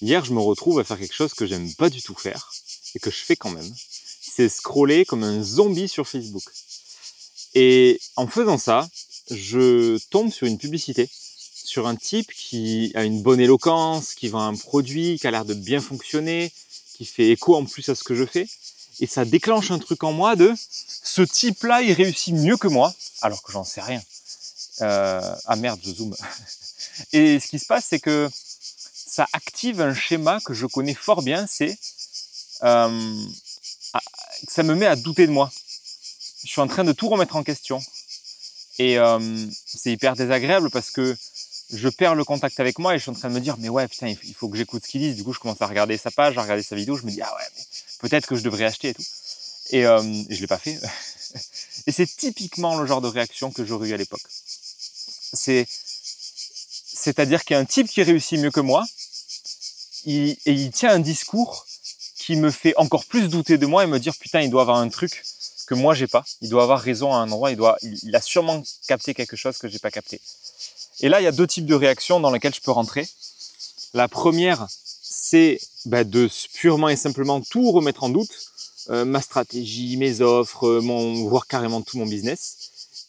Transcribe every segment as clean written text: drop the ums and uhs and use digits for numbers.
Hier, je me retrouve à faire quelque chose que j'aime pas du tout faire et que je fais quand même. C'est scroller comme un zombie sur Facebook. Et en faisant ça, je tombe sur une publicité, sur un type qui a une bonne éloquence, qui vend un produit, qui a l'air de bien fonctionner, qui fait écho en plus à ce que je fais. Et ça déclenche un truc en moi de ce type-là, il réussit mieux que moi, alors que j'en sais rien. Ah merde, je zoome. Et ce qui se passe, c'est que ça active un schéma que je connais fort bien, c'est euh, ça me met à douter de moi. Je suis en train de tout remettre en question. Et c'est hyper désagréable parce que je perds le contact avec moi et je suis en train de me dire mais ouais putain il faut que j'écoute ce qu'il dit. Du coup je commence à regarder sa page, à regarder sa vidéo, je me dis ah ouais mais peut-être que je devrais acheter et tout. Et je l'ai pas fait. Et c'est typiquement le genre de réaction que j'aurais eu à l'époque. C'est-à-dire qu'il y a un type qui réussit mieux que moi et il tient un discours qui me fait encore plus douter de moi et me dire putain il doit avoir un truc que moi j'ai pas, il doit avoir raison à un endroit, il a sûrement capté quelque chose que j'ai pas capté. Et là il y a deux types de réactions dans lesquelles je peux rentrer. La première c'est de purement et simplement tout remettre en doute, ma stratégie, mes offres, voire carrément tout mon business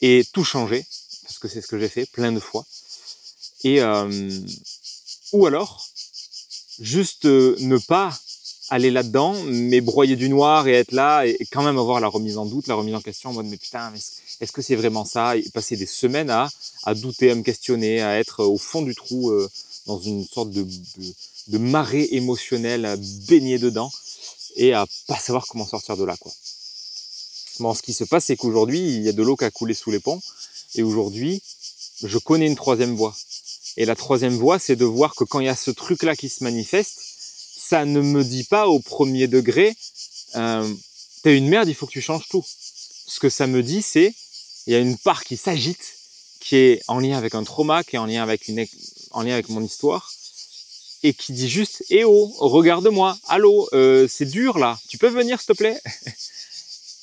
et tout changer parce que c'est ce que j'ai fait plein de fois. Et ou alors juste ne pas aller là-dedans, mais broyer du noir et être là et quand même avoir la remise en doute, la remise en question en mode mais putain, est-ce que c'est vraiment ça? Et passer des semaines à douter, à me questionner, à être au fond du trou, dans une sorte de marée émotionnelle, à baigner dedans et à pas savoir comment sortir de là, quoi. Bon, ce qui se passe, c'est qu'aujourd'hui, il y a de l'eau qui a coulé sous les ponts et aujourd'hui, je connais une troisième voie. Et la troisième voie, c'est de voir que quand il y a ce truc-là qui se manifeste, ça ne me dit pas au premier degré t'es une merde, il faut que tu changes tout. Ce que ça me dit, c'est il y a une part qui s'agite, qui est en lien avec un trauma, qui est en lien avec mon histoire, et qui dit juste eh oh, regarde-moi, allô, c'est dur là, tu peux venir s'il te plaît?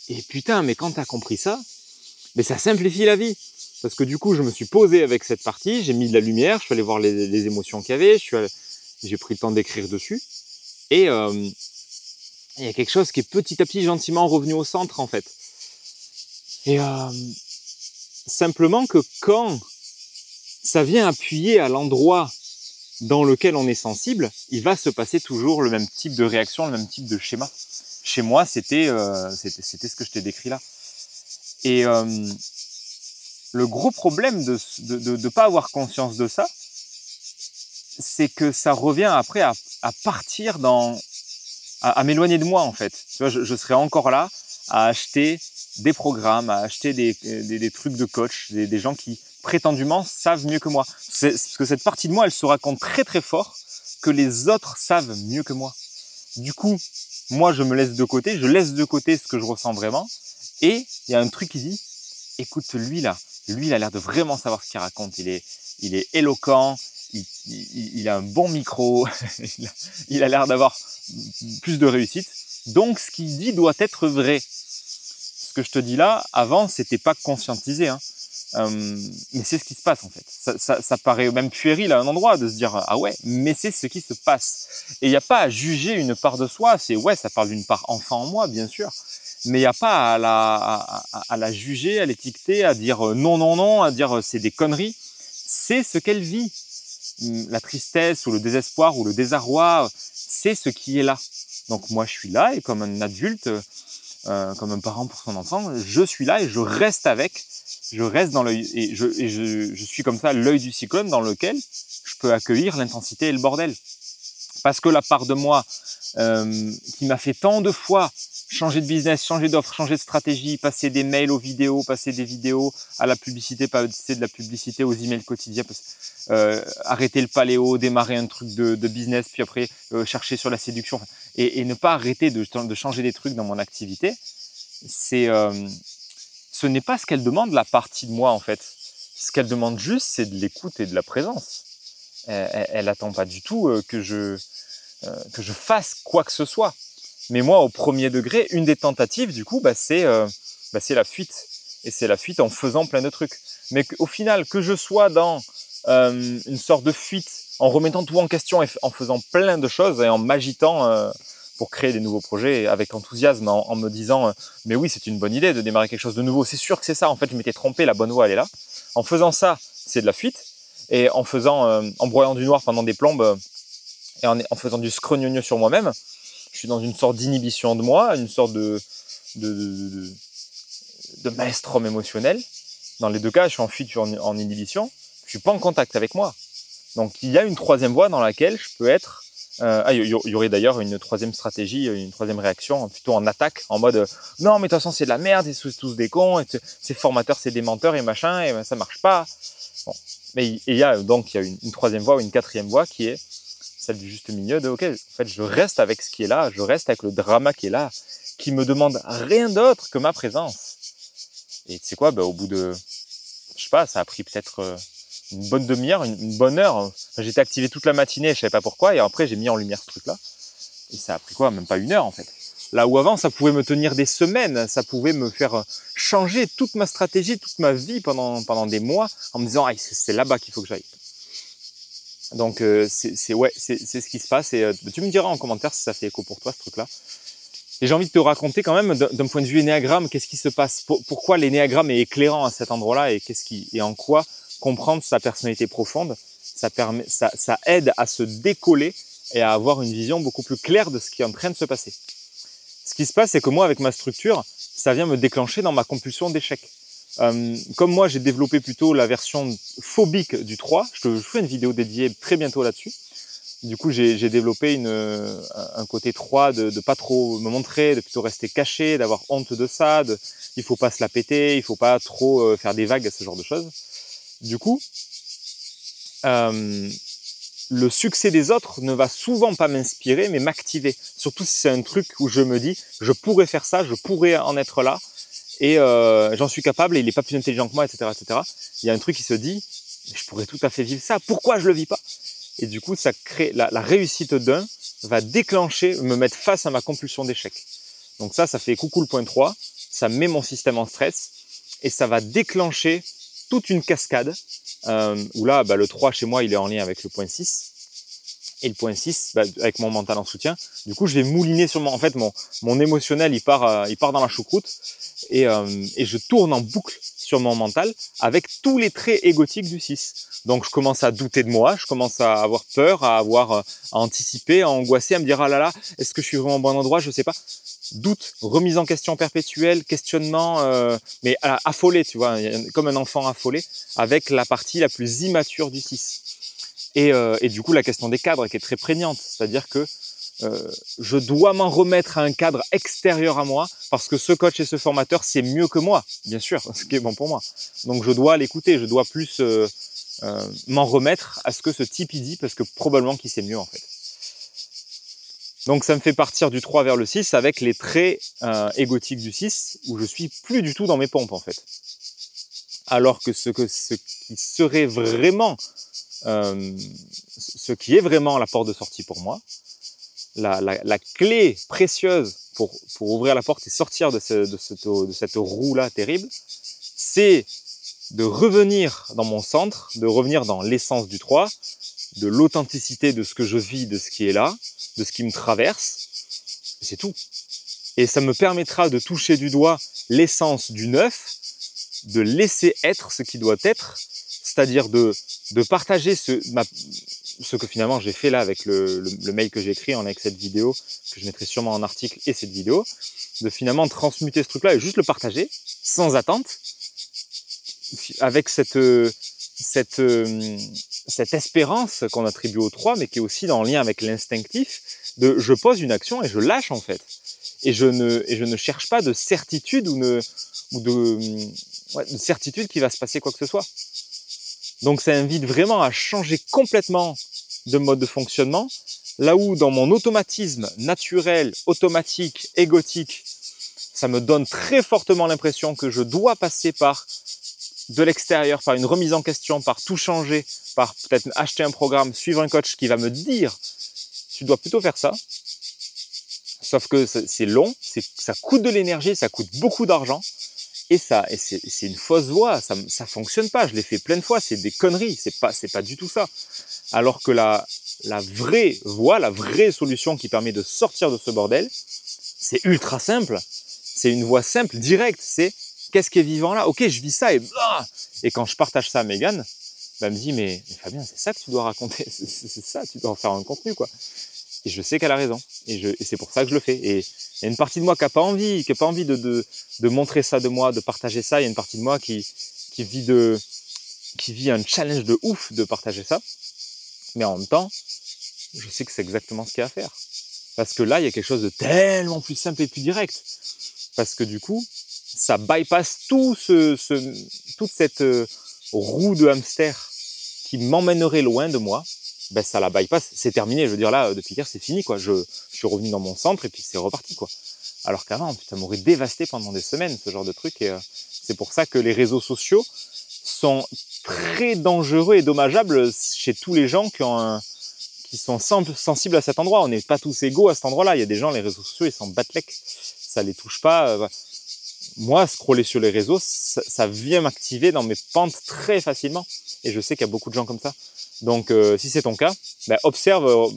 Et putain, mais quand t'as compris ça, mais ça simplifie la vie. Parce que du coup, je me suis posé avec cette partie, j'ai mis de la lumière, je suis allé voir les émotions qu'il y avait, j'ai pris le temps d'écrire dessus. Et il y a quelque chose qui est petit à petit gentiment revenu au centre en fait. Et simplement que quand ça vient appuyer à l'endroit dans lequel on est sensible, il va se passer toujours le même type de réaction, le même type de schéma. Chez moi, c'était ce que je t'ai décrit là. Et le gros problème de pas avoir conscience de ça, c'est que ça revient après à partir à m'éloigner de moi en fait. Tu vois, je serais encore là à acheter des programmes, à acheter des trucs de coach, des gens qui prétendument savent mieux que moi. Parce que cette partie de moi, elle se raconte très très fort que les autres savent mieux que moi. Du coup, moi je me laisse de côté, je laisse de côté ce que je ressens vraiment. Et il y a un truc qui dit, écoute lui là, lui il a l'air de vraiment savoir ce qu'il raconte. Il est éloquent, il a un bon micro, il a l'air d'avoir plus de réussite. Donc, ce qu'il dit doit être vrai. Ce que je te dis là, avant, c'était pas conscientisé. Hein. Mais c'est ce qui se passe en fait. Ça paraît même puéril à un endroit de se dire ah ouais, mais c'est ce qui se passe. Et il n'y a pas à juger une part de soi. C'est ouais, ça parle d'une part enfant en moi, bien sûr. Mais il n'y a pas à la juger, à l'étiqueter, à dire non, non, non, à dire c'est des conneries. C'est ce qu'elle vit. La tristesse ou le désespoir ou le désarroi, c'est ce qui est là. Donc moi je suis là et comme un adulte, comme un parent pour son enfant, je suis là et je reste avec, je reste dans l'œil et je suis comme ça l'œil du cyclone dans lequel je peux accueillir l'intensité et le bordel. Parce que la part de moi qui m'a fait tant de fois changer de business, changer d'offre, changer de stratégie, passer des mails aux vidéos, passer des vidéos à la publicité, passer de la publicité aux emails quotidiens, arrêter le paléo, démarrer un truc de business, puis après chercher sur la séduction, et ne pas arrêter de changer des trucs dans mon activité, ce n'est pas ce qu'elle demande la partie de moi en fait. Ce qu'elle demande juste, c'est de l'écoute et de la présence. Elle attend pas du tout que je fasse quoi que ce soit. Mais moi, au premier degré, une des tentatives, du coup, c'est la fuite. Et c'est la fuite en faisant plein de trucs. Mais au final, que je sois dans une sorte de fuite, en remettant tout en question et en faisant plein de choses et en m'agitant pour créer des nouveaux projets avec enthousiasme, en me disant mais oui, c'est une bonne idée de démarrer quelque chose de nouveau. C'est sûr que c'est ça. En fait, je m'étais trompé. La bonne voie, elle est là. En faisant ça, c'est de la fuite. Et en broyant du noir pendant des plombes et en faisant du scrognogno sur moi-même, je suis dans une sorte d'inhibition de moi, une sorte de maelstrom émotionnel. Dans les deux cas, je suis en fuite, je suis en inhibition. Je suis pas en contact avec moi. Donc, il y a une troisième voie dans laquelle je peux être. Il y aurait d'ailleurs une troisième stratégie, une troisième réaction, plutôt en attaque, en mode non, mais de toute façon, c'est de la merde, c'est tous des cons, et ces formateurs, c'est des menteurs et machin, et ben, ça marche pas. Bon. Mais il y a une troisième voie ou une quatrième voie qui est celle du juste milieu de ok, en fait, je reste avec ce qui est là, je reste avec le drama qui est là, qui me demande rien d'autre que ma présence. Et tu sais quoi, au bout de, je sais pas, ça a pris peut-être une bonne demi-heure, une bonne heure. J'étais activé toute la matinée, je savais pas pourquoi, et après j'ai mis en lumière ce truc-là. Et ça a pris quoi, même pas une heure en fait. Là où avant, ça pouvait me tenir des semaines, ça pouvait me faire changer toute ma stratégie, toute ma vie pendant des mois, en me disant ah, c'est là-bas qu'il faut que j'aille. Donc c'est ce qui se passe. Et tu me diras en commentaire si ça fait écho pour toi ce truc-là. Et j'ai envie de te raconter quand même d'un point de vue énéagramme, qu'est-ce qui se passe, pourquoi l'énéagramme est éclairant à cet endroit-là et en quoi comprendre sa personnalité profonde, ça aide à se décoller et à avoir une vision beaucoup plus claire de ce qui est en train de se passer. Ce qui se passe, c'est que moi, avec ma structure, ça vient me déclencher dans ma compulsion d'échec. Comme moi, j'ai développé plutôt la version phobique du 3, je ferai une vidéo dédiée très bientôt là-dessus. Du coup, j'ai développé un côté 3 de pas trop me montrer, de plutôt rester caché, d'avoir honte de ça, il faut pas se la péter, il faut pas trop faire des vagues, ce genre de choses. Du coup, le succès des autres ne va souvent pas m'inspirer, mais m'activer. Surtout si c'est un truc où je me dis, je pourrais faire ça, je pourrais en être là, et j'en suis capable, et il est pas plus intelligent que moi, etc., etc. Il y a un truc qui se dit, je pourrais tout à fait vivre ça, pourquoi je le vis pas? Et du coup, ça crée la réussite d'un va déclencher, me mettre face à ma compulsion d'échec. Donc ça fait coucou le point 3, ça met mon système en stress, et ça va déclencher toute une cascade, où là, le 3 chez moi, il est en lien avec le point 6, et le point 6, avec mon mental en soutien. Du coup, je vais mouliner sur en fait, mon émotionnel, il part dans la choucroute, et je tourne en boucle sur mon mental avec tous les traits égotiques du 6. Donc, je commence à douter de moi, je commence à avoir peur, à anticiper, à angoisser, à me dire, ah là là, est-ce que je suis vraiment au bon endroit? Je sais pas. Doute, remise en question perpétuelle, questionnement, mais affolé, tu vois, comme un enfant affolé, avec la partie la plus immature du 6. Et du coup, la question des cadres qui est très prégnante, c'est-à-dire que je dois m'en remettre à un cadre extérieur à moi parce que ce coach et ce formateur, c'est mieux que moi, bien sûr, ce qui est bon pour moi. Donc, je dois l'écouter, je dois plus m'en remettre à ce que ce type il dit parce que probablement qu'il sait mieux en fait. Donc, ça me fait partir du 3 vers le 6 avec les traits égotiques du 6 où je suis plus du tout dans mes pompes en fait. Alors que ce qui serait vraiment, ce qui est vraiment la porte de sortie pour moi, la clé précieuse pour ouvrir la porte et sortir de cette roue-là terrible, c'est de revenir dans mon centre, de revenir dans l'essence du 3, de l'authenticité de ce que je vis, de ce qui est là, de ce qui me traverse, c'est tout. Et ça me permettra de toucher du doigt l'essence du 9, de laisser être ce qui doit être, c'est-à-dire de partager ce que finalement j'ai fait là avec le mail que j'ai écrit avec cette vidéo, que je mettrai sûrement en article et cette vidéo, de finalement transmuter ce truc-là et juste le partager sans attente, avec cette espérance qu'on attribue au 3, mais qui est aussi en lien avec l'instinctif, de je pose une action et je lâche en fait. Et je ne cherche pas de certitude de certitude qu'il va se passer quoi que ce soit. Donc ça invite vraiment à changer complètement de mode de fonctionnement, là où dans mon automatisme naturel, automatique, égotique, ça me donne très fortement l'impression que je dois passer par de l'extérieur, par une remise en question, par tout changer, par peut-être acheter un programme, suivre un coach qui va me dire tu dois plutôt faire ça. Sauf que c'est long, ça coûte de l'énergie, ça coûte beaucoup d'argent Et c'est une fausse voie, ça fonctionne pas. Je l'ai fait plein de fois, c'est des conneries, c'est pas du tout ça. Alors que la vraie voie, la vraie solution qui permet de sortir de ce bordel, c'est ultra simple. C'est une voie simple, directe. C'est qu'est-ce qui est vivant là? Ok, je vis ça et quand je partage ça à Mégane, elle me dit mais Fabien, c'est ça que tu dois raconter, c'est ça, tu dois en faire un contenu quoi. Et je sais qu'elle a raison. Et c'est pour ça que je le fais. Et il y a une partie de moi qui n'a pas envie, de montrer ça de moi, de partager ça. Il y a une partie de moi qui vit un challenge de ouf de partager ça. Mais en même temps, je sais que c'est exactement ce qu'il y a à faire. Parce que là, il y a quelque chose de tellement plus simple et plus direct. Parce que du coup, ça bypass toute cette roue de hamster qui m'emmènerait loin de moi. Ben, ça la bypass, c'est terminé. Je veux dire, là, depuis hier, c'est fini, quoi. Je suis revenu dans mon centre et puis c'est reparti, quoi. Alors qu'avant, putain, m'aurait dévasté pendant des semaines, ce genre de truc. Et c'est pour ça que les réseaux sociaux sont très dangereux et dommageables chez tous les gens qui sont sensibles à cet endroit. On n'est pas tous égaux à cet endroit-là. Il y a des gens, les réseaux sociaux, ils s'en battent l'ec. Ça les touche pas. Moi, scroller sur les réseaux, ça vient m'activer dans mes pentes très facilement. Et je sais qu'il y a beaucoup de gens comme ça. Donc, si c'est ton cas, ben, observe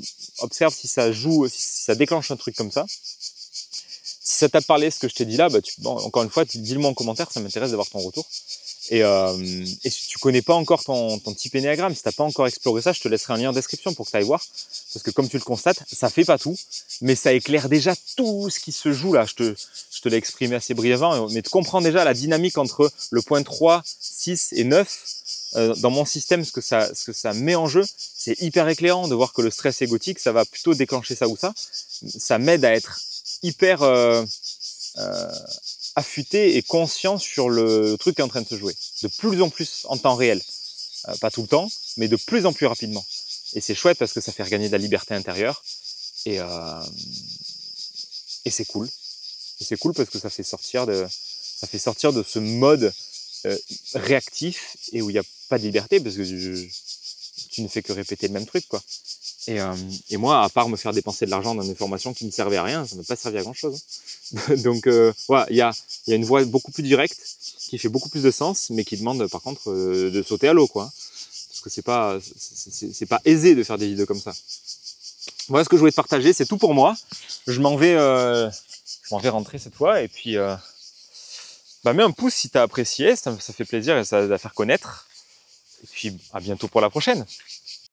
si ça joue, si ça déclenche un truc comme ça. Si ça t'a parlé, ce que je t'ai dit là, ben, encore une fois, dis-le-moi en commentaire, ça m'intéresse d'avoir ton retour. Et si tu connais pas encore ton type Ennéagramme, si t'as pas encore exploré ça, je te laisserai un lien en description pour que tu ailles voir. Parce que comme tu le constates, ça fait pas tout, mais ça éclaire déjà tout ce qui se joue là. Je te l'ai exprimé assez brièvement, mais tu comprends déjà la dynamique entre le point 3, 6 et 9. Dans mon système, ce que ça met en jeu, c'est hyper éclairant de voir que le stress égotique, ça va plutôt déclencher ça ou ça. Ça m'aide à être hyper affûté et conscient sur le truc qui est en train de se jouer. De plus en plus en temps réel. Pas tout le temps, mais de plus en plus rapidement. Et c'est chouette parce que ça fait regagner de la liberté intérieure. Et c'est cool. Et c'est cool parce que ça fait sortir de ce mode réactif et où il n'y a pas de liberté parce que tu ne fais que répéter le même truc, quoi. Et moi, à part me faire dépenser de l'argent dans des formations qui ne servaient à rien, ça ne m'a pas servi à grand chose. Donc voilà, il y a une voie beaucoup plus directe qui fait beaucoup plus de sens, mais qui demande par contre de sauter à l'eau, quoi. Parce que c'est pas aisé de faire des vidéos comme ça. Voilà ce que je voulais te partager, c'est tout pour moi. Je m'en vais rentrer cette fois et puis mets un pouce si tu as apprécié, ça fait plaisir et ça va faire connaître. Et puis à bientôt pour la prochaine.